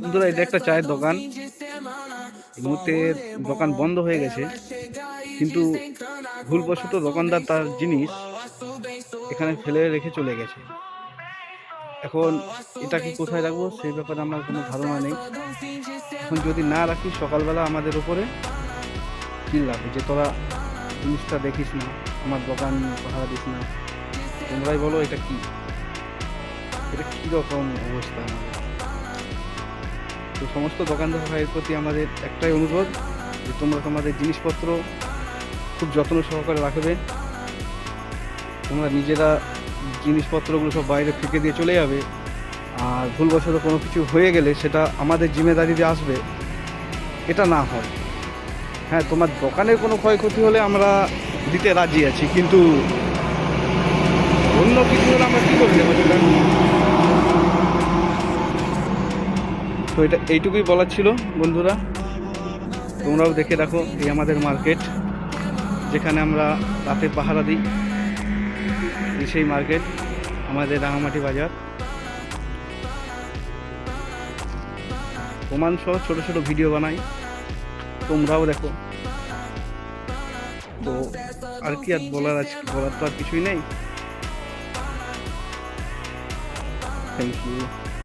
বন্ধুরা, এটা একটা চায়ের দোকান। এই মুহূর্তে দোকান বন্ধ হয়ে গেছে, কিন্তু ভুলবশত দোকানদার তার জিনিস এখানে ফেলে রেখে চলে গেছে। এখন এটা কি কোথায় রাখবো সেই ব্যাপারে আমার কোনো ধারণা নেই। এখন যদি না রাখি, সকালবেলা আমাদের উপরে চিল্লাবে যে তোরা জিনিসটা দেখিস না, আমার দোকান পাহারা দিস না। তোমরাই বলো এটা কি, এটা কীরকম অবস্থা আমাদের। তো সমস্ত দোকানদার ভাইয়ের প্রতি আমাদের একটাই অনুরোধ যে তোমরা তোমাদের জিনিসপত্র খুব যত্ন সহকারে রাখবে। তোমরা নিজেরা জিনিসপত্রগুলো সব বাইরে ফেঁকে দিয়ে চলে যাবে, আর ভুলবশত কোনো কিছু হয়ে গেলে সেটা আমাদের জিম্মেদারিতে আসবে, এটা না হয়। হ্যাঁ, তোমার দোকানের কোনো ক্ষয়ক্ষতি হলে আমরা দিতে রাজি আছি, কিন্তু অন্য কিছু হলে আমরা কী করে দেবো সেটা। তো এটা এইটুকুই বলার ছিল বন্ধুরা। তোমরাও দেখে রাখো, এই আমাদের মার্কেট, যেখানে আমরা রাতে পাহারা দিই। সেই মার্কেট আমাদের রাঙামাটি বাজার। প্রমাণ সহ ছোটো ছোটো ভিডিও বানাই, তোমরাও দেখো। তো আর কি আর বলার আছে, বলার তো আর কিছুই নেই। Thank you.